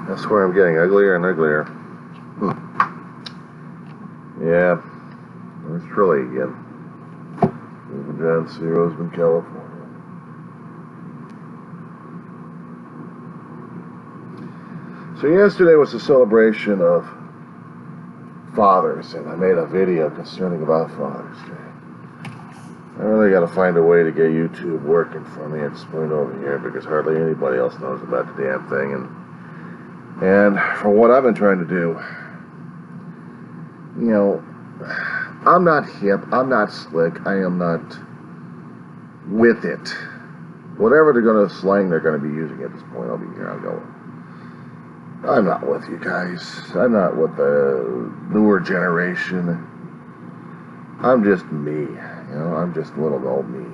I swear I'm getting uglier and uglier. Yeah, it's Trilly again. Moving down to Roseman, California. So yesterday was a celebration of fathers, and I made a video concerning about Father's Day. I really got to find a way to get YouTube working for me at this point over here, because hardly anybody else knows about the damn thing. And for what I've been trying to do, you know, I'm not hip, I'm not slick, I am not with it. Whatever they're going to slang they're going to be using at this point over here, I'll go. I'm not with you guys. I'm not with the newer generation. I'm just me. You know, I'm just little old me.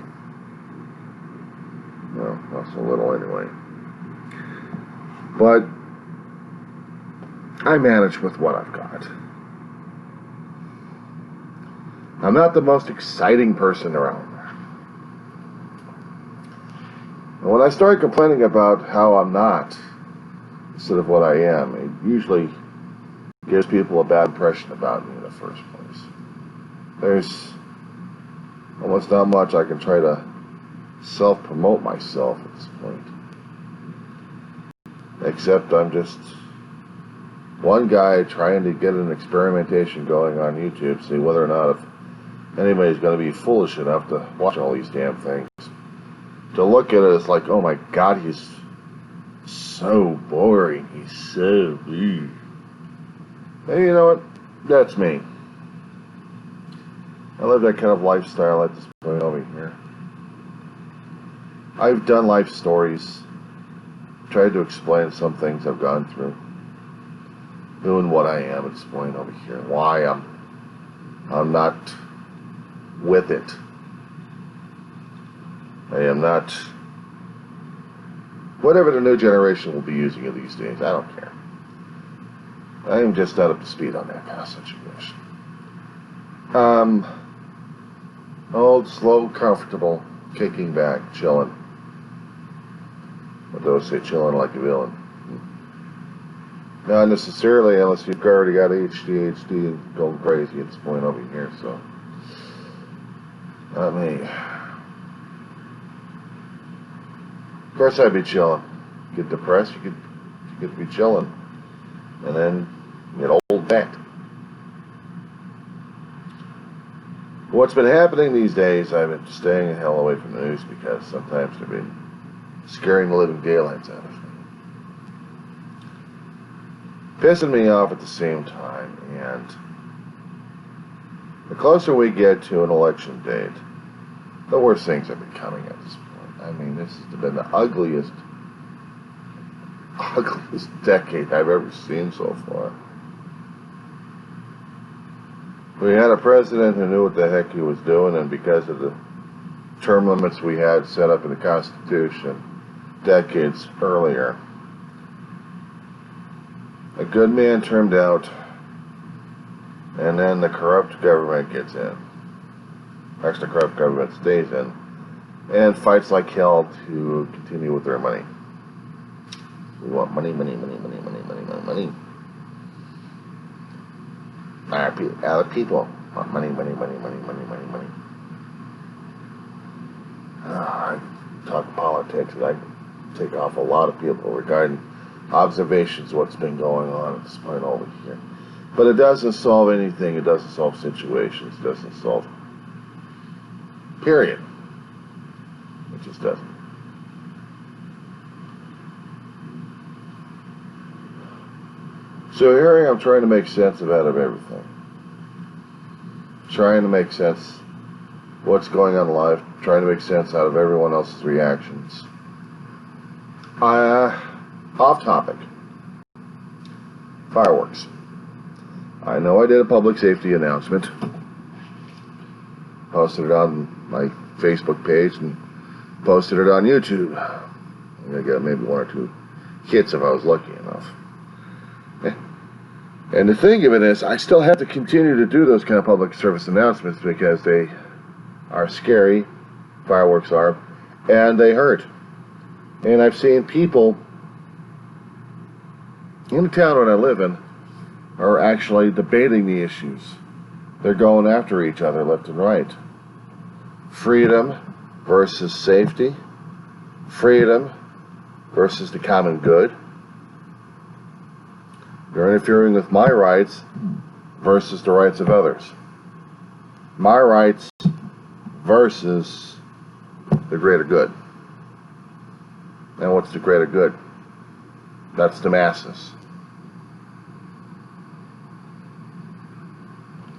Well, not so little anyway. But I manage with what I've got. I'm not the most exciting person around. And when I start complaining about how I'm not, instead of what I am, it usually gives people a bad impression about me in the first place. There's almost not much I can try to self-promote myself at this point. Except I'm just one guy trying to get an experimentation going on YouTube, see whether or not if anybody's going to be foolish enough to watch all these damn things. To look at it, it's like, oh my God, he's so boring. He's so weird. And you know what? That's me. I live that kind of lifestyle at this point over here. I've done life stories, tried to explain some things I've gone through, doing what I am at this point over here, why I'm not with it. I am not whatever the new generation will be using it these days. I don't care. I am just not up to speed on that kind of situation. Old, slow, comfortable, kicking back, chilling. What those say, chilling like a villain. Not necessarily, unless you've already got ADHD and going crazy at this point over here. So, not me. Of course, I'd be chilling. Get depressed, you could be chilling, and then get old back. What's been happening these days, I've been staying the hell away from the news because sometimes they've been scaring the living daylights out of me. Pissing me off at the same time, and the closer we get to an election date, the worse things are becoming at this point. I mean, this has been the ugliest decade I've ever seen so far. We had a president who knew what the heck he was doing, and because of the term limits we had set up in the Constitution decades earlier, a good man turned out, and then the corrupt government gets in. Actually, the corrupt government stays in, and fights like hell to continue with their money. We want money, money, money, money, money, money, money, money. Other people want money, money, money, money, money, money, money. I talk politics, and I take off a lot of people regarding observations of what's been going on at this point over here. But it doesn't solve anything. It doesn't solve situations. It doesn't solve. Period. It just doesn't. So here I am trying to make sense out of everything. Trying to make sense what's going on in life. Trying to make sense out of everyone else's reactions. Off topic. Fireworks. I know I did a public safety announcement. Posted it on my Facebook page and posted it on YouTube. I'm going to get maybe one or two hits if I was lucky enough. And the thing of it is, I still have to continue to do those kind of public service announcements because they are scary, fireworks are, and they hurt. And I've seen people in the town that I live in are actually debating the issues. They're going after each other left and right. Freedom versus safety. Freedom versus the common good. You're interfering with my rights versus the rights of others. My rights versus the greater good. And what's the greater good? That's the masses.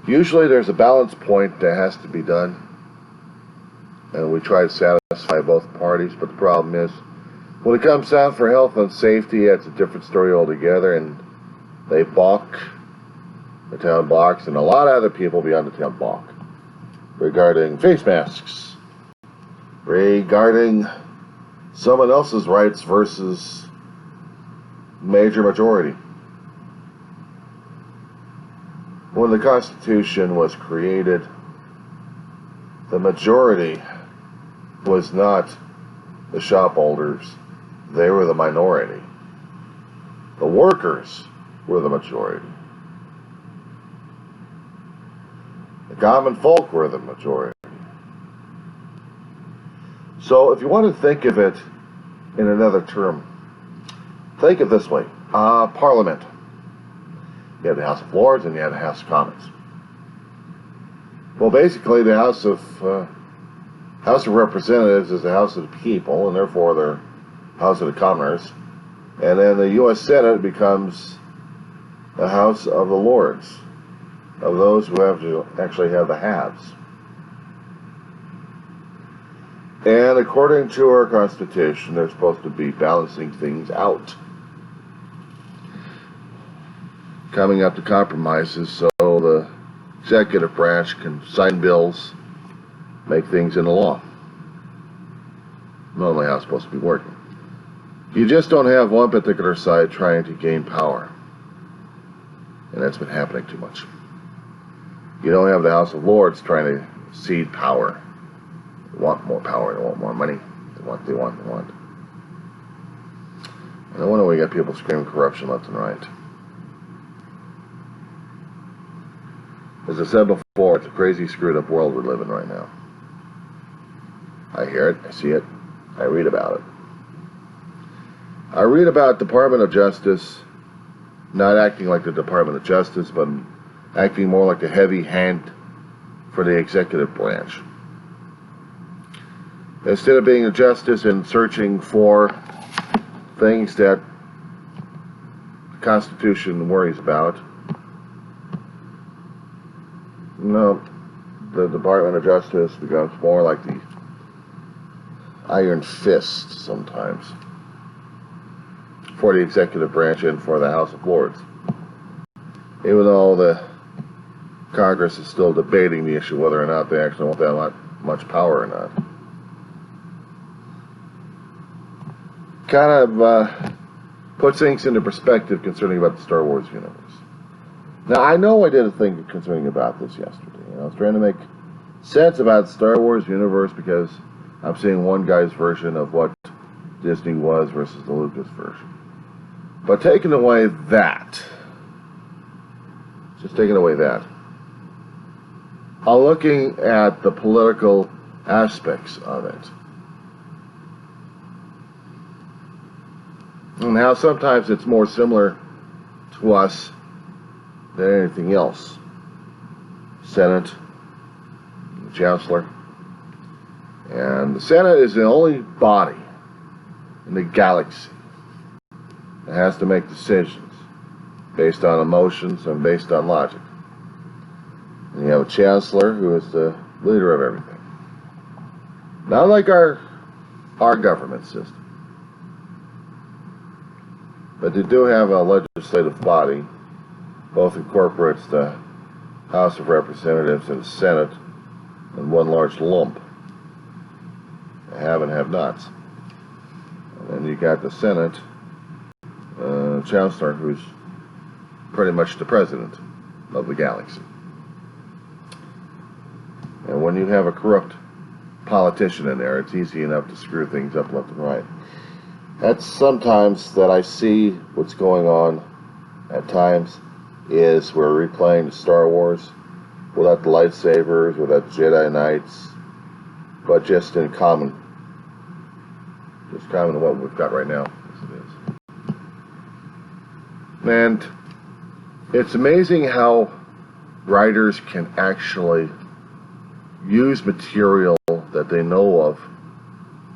Usually there's a balance point that has to be done, and we try to satisfy both parties, but the problem is, when it comes down for health and safety, it's a different story altogether, and they balk, the town balks, and a lot of other people beyond the town balk, regarding face masks, regarding someone else's rights versus major majority. When the Constitution was created, the majority was not the shopholders, they were the minority. The workers were the majority. The common folk were the majority. So if you want to think of it in another term, think of it this way. Parliament. You have the House of Lords and you have the House of Commons. Well, basically the House of Representatives is the House of the people, and therefore they're House of the Commoners. And then the U.S. Senate becomes the House of the Lords, of those who have to actually have the haves. And according to our Constitution, they're supposed to be balancing things out, coming up to compromises so the executive branch can sign bills, make things into law. Normally how it's supposed to be working. You just don't have one particular side trying to gain power. And that's been happening too much. You don't have the House of Lords trying to cede power. They want more power, they want more money, they want. And I wonder when we got people screaming corruption left and right. As I said before, it's a crazy, screwed up world we live in right now. I hear it, I see it, I read about it. I read about Department of Justice not acting like the Department of Justice, but acting more like a heavy hand for the executive branch. Instead of being a justice and searching for things that the Constitution worries about, no, the Department of Justice becomes more like the iron fist sometimes for the executive branch and for the House of Lords. Even though the Congress is still debating the issue whether or not they actually want that much power or not. Kind of puts things into perspective concerning about the Star Wars universe. Now, I know I did a thing concerning about this yesterday. I was trying to make sense about the Star Wars universe because I'm seeing one guy's version of what Disney was versus the Lucas version. But taking away that, just taking away that, I'm looking at the political aspects of it. And how sometimes it's more similar to us than anything else. Senate, the Chancellor. And the Senate is the only body in the galaxy that has to make decisions based on emotions and based on logic. And you have a Chancellor who is the leader of everything. Not like our government system. But they do have a legislative body, both incorporates the House of Representatives and the Senate in one large lump. Have and have nots. And then you got the Senate, Chancellor, who's pretty much the president of the galaxy. And when you have a corrupt politician in there, it's easy enough to screw things up left and right. That's sometimes that I see what's going on at times is we're replaying Star Wars without the lightsabers, without the Jedi Knights, but just in common. Just common to what we've got right now. Yes, it is. And it's amazing how writers can actually use material that they know of,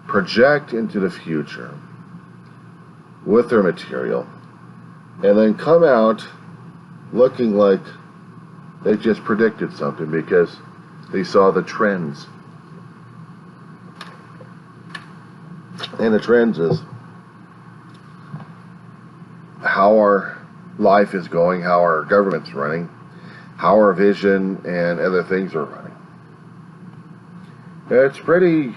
project into the future with their material, and then come out looking like they just predicted something because they saw the trends. And the trends is how our life is going, how our government's running, how our vision and other things are running. It's pretty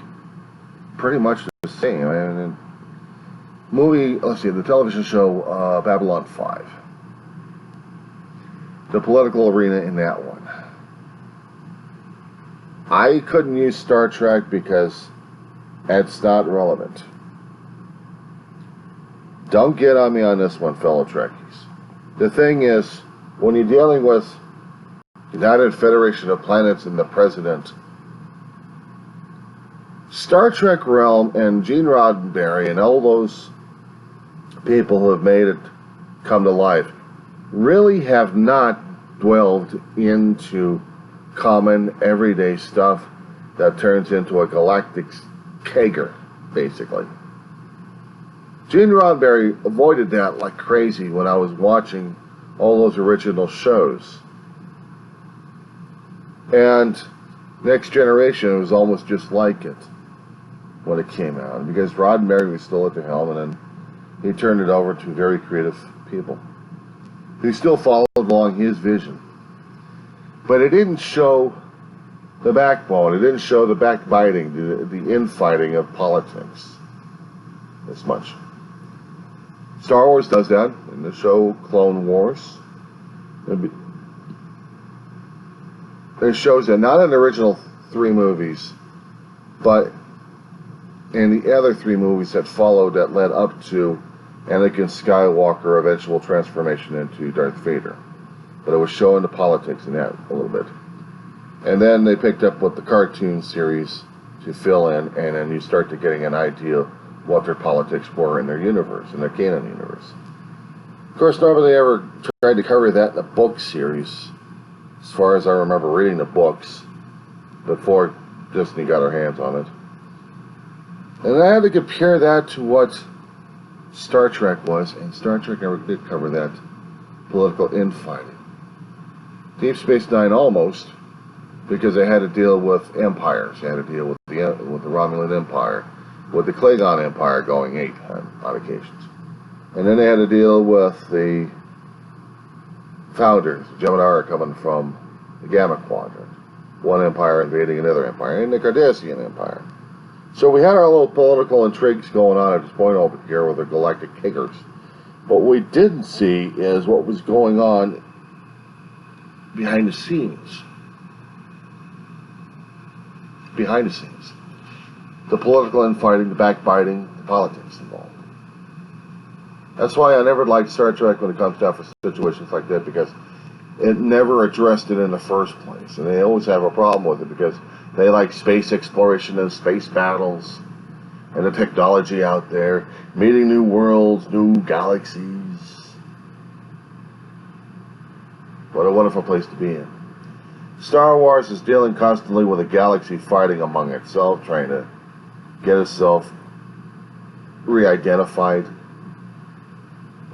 much the same. I mean, the television show Babylon 5. The political arena in that one. I couldn't use Star Trek because it's not relevant. Don't get on me on this one, fellow Trekkies. The thing is, when you're dealing with United Federation of Planets and the President, Star Trek realm and Gene Roddenberry and all those people who have made it come to life really have not dwelled into common everyday stuff that turns into a galactic kegger, basically. Gene Roddenberry avoided that like crazy when I was watching all those original shows. And Next Generation was almost just like it when it came out, because Roddenberry was still at the helm, and then he turned it over to very creative people who still followed along his vision. But it didn't show the backbone, it didn't show the backbiting, the infighting of politics as much. Star Wars does that in the show Clone Wars. It shows that not in the original 3 movies, but in the other 3 movies that followed that led up to Anakin Skywalker eventual transformation into Darth Vader. But it was showing the politics in that a little bit. And then they picked up with the cartoon series to fill in, and then you start to getting an idea of what their politics were in their universe, in their canon universe. Of course, nobody ever tried to cover that in the book series, as far as I remember reading the books, before Disney got their hands on it. And I had to compare that to what Star Trek was, and Star Trek never did cover that political infighting. Deep Space Nine almost, because they had to deal with empires. They had to deal with the Romulan Empire, with the Klingon Empire going 8 on occasions. And then they had to deal with the Founders, Gemini coming from the Gamma Quadrant. One empire invading another empire, and the Cardassian Empire. So we had our little political intrigues going on at this point over here with the galactic kickers. What we didn't see is what was going on behind the scenes. Behind the scenes. The political infighting, the backbiting, the politics involved. That's why I never liked Star Trek when it comes down for situations like that, because it never addressed it in the first place. And they always have a problem with it because they like space exploration and space battles and the technology out there, meeting new worlds, new galaxies. What a wonderful place to be in. Star Wars is dealing constantly with a galaxy fighting among itself, trying to get itself re-identified.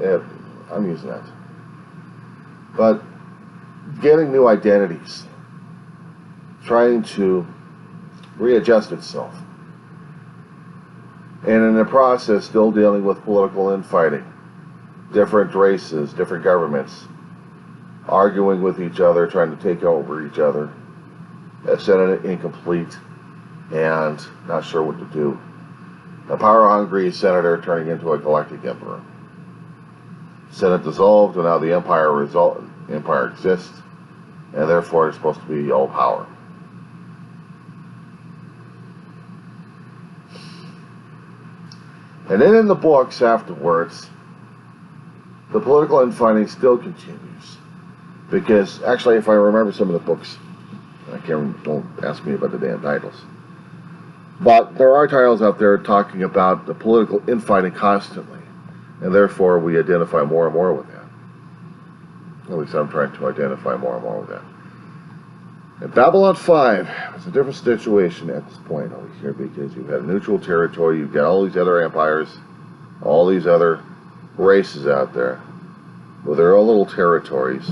Yeah, I'm using that. But getting new identities, trying to readjust itself, and in the process still dealing with political infighting, different races, different governments, arguing with each other, trying to take over each other, a Senate incomplete, and not sure what to do. A power-hungry senator turning into a galactic emperor. Senate dissolved, and now the empire exists, and therefore it's supposed to be all power. And then in the books afterwards, the political infighting still continues. Because, actually, if I remember some of the books, don't ask me about the damn titles. But there are titles out there talking about the political infighting constantly. And therefore, we identify more and more with that. At least I'm trying to identify more and more with that. In Babylon 5, it's a different situation at this point over here, because you've had neutral territory, you've got all these other empires, all these other races out there with their own little territories.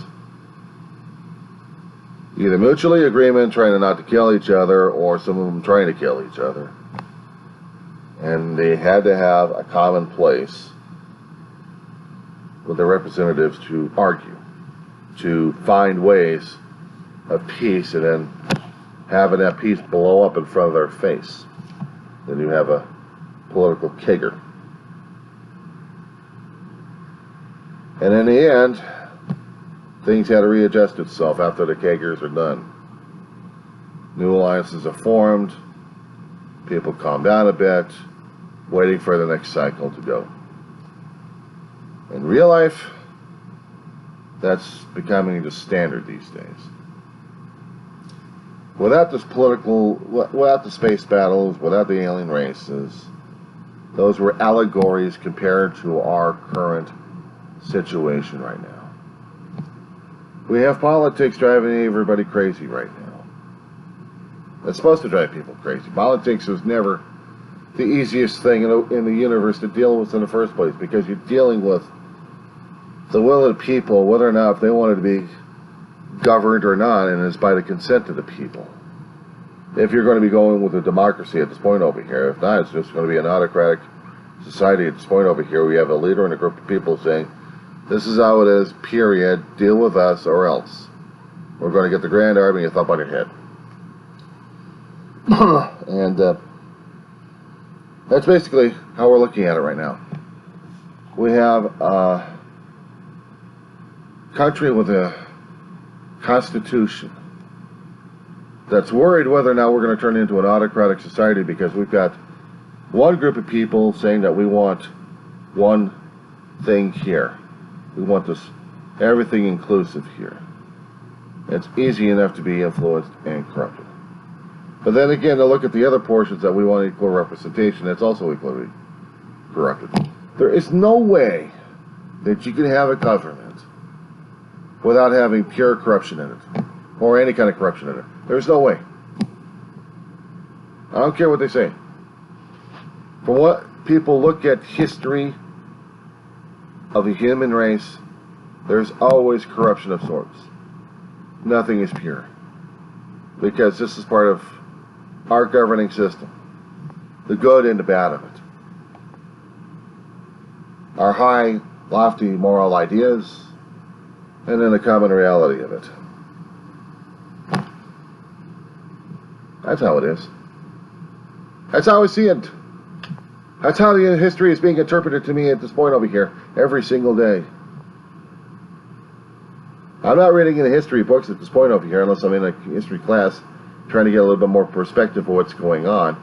Either mutually agreement, trying not to kill each other, or some of them trying to kill each other. And they had to have a common place with their representatives to argue, to find ways of peace, and then having that peace blow up in front of their face. Then you have a political kegger. And in the end, things had to readjust itself after the keggers are done. New alliances are formed, people calm down a bit, waiting for the next cycle to go. In real life, that's becoming the standard these days. Without the space battles, without the alien races, those were allegories compared to our current situation right now. We have politics driving everybody crazy right now. It's supposed to drive people crazy. Politics was never the easiest thing in the universe to deal with in the first place, because you're dealing with the will of the people, whether or not if they wanted to be governed or not, and it's by the consent of the people. If you're going to be going with a democracy at this point over here, if not, it's just going to be an autocratic society at this point over here. We have a leader and a group of people saying, this is how it is, period, deal with us or else. We're going to get the Grand Army and a thump on your head. And that's basically how we're looking at it right now. We have a country with a constitution that's worried whether or not we're going to turn into an autocratic society, because we've got one group of people saying that we want one thing here. We want this everything inclusive here. It's easy enough to be influenced and corrupted. But then again, to look at the other portions that we want equal representation, that's also equally corrupted. There is no way that you can have a government without having pure corruption in it, or any kind of corruption in it. There's no way. I don't care what they say. From what people look at history of the human race, there's always corruption of sorts. Nothing is pure, because this is part of our governing system, the good and the bad of it. Our high, lofty moral ideas, and then the common reality of it. That's how it is. That's how I see it. That's how the history is being interpreted to me at this point over here, every single day. I'm not reading any history books at this point over here, unless I'm in a history class, trying to get a little bit more perspective of what's going on.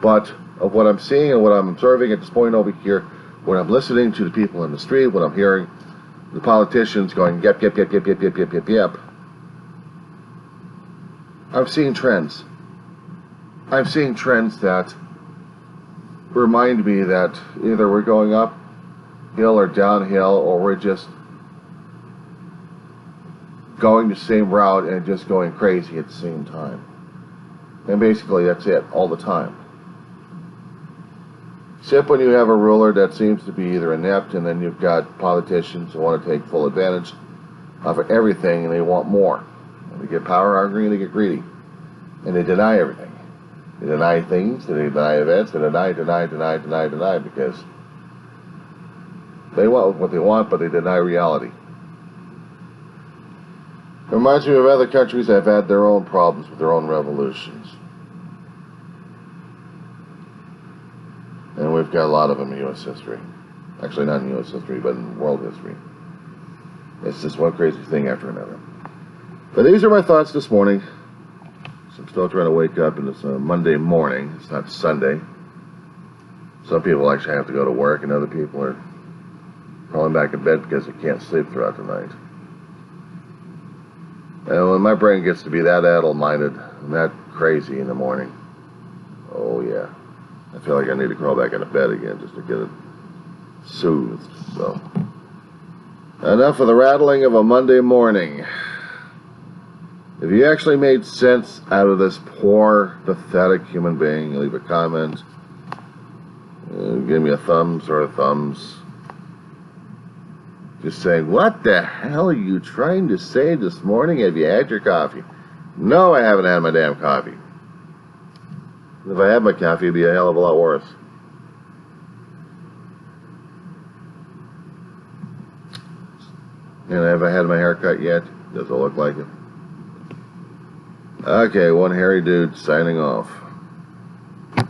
But of what I'm seeing and what I'm observing at this point over here, when I'm listening to the people in the street, when I'm hearing the politicians going, yep, yep, yep, yep, yep, yep, yep, yep, yep, I'm seeing trends. I'm seeing trends that remind me that either we're going uphill or downhill, or we're just going the same route and just going crazy at the same time. And basically that's it, all the time. Except when you have a ruler that seems to be either inept, and then you've got politicians who want to take full advantage of everything, and they want more. And they get power hungry and they get greedy. And they deny everything. They deny things, they deny events, they deny, because they want what they want, but they deny reality. It reminds me of other countries that have had their own problems with their own revolutions. And we've got a lot of them in U.S. history. Actually, not in U.S. history, but in world history. It's just one crazy thing after another. But these are my thoughts this morning. So I'm still trying to wake up, and it's a Monday morning. It's not Sunday. Some people actually have to go to work, and other people are probably crawling back in bed because you can't sleep throughout the night. And when my brain gets to be that addle-minded and that crazy in the morning, oh yeah, I feel like I need to crawl back into bed again just to get it soothed. So, enough of the rattling of a Monday morning. If you actually made sense out of this poor, pathetic human being, leave a comment. Give me a thumbs or a thumbs. Just saying, what the hell are you trying to say this morning? Have you had your coffee? No, I haven't had my damn coffee. If I had my coffee, it'd be a hell of a lot worse. And have I had my hair cut yet? Does it look like it? Okay, one hairy dude signing off.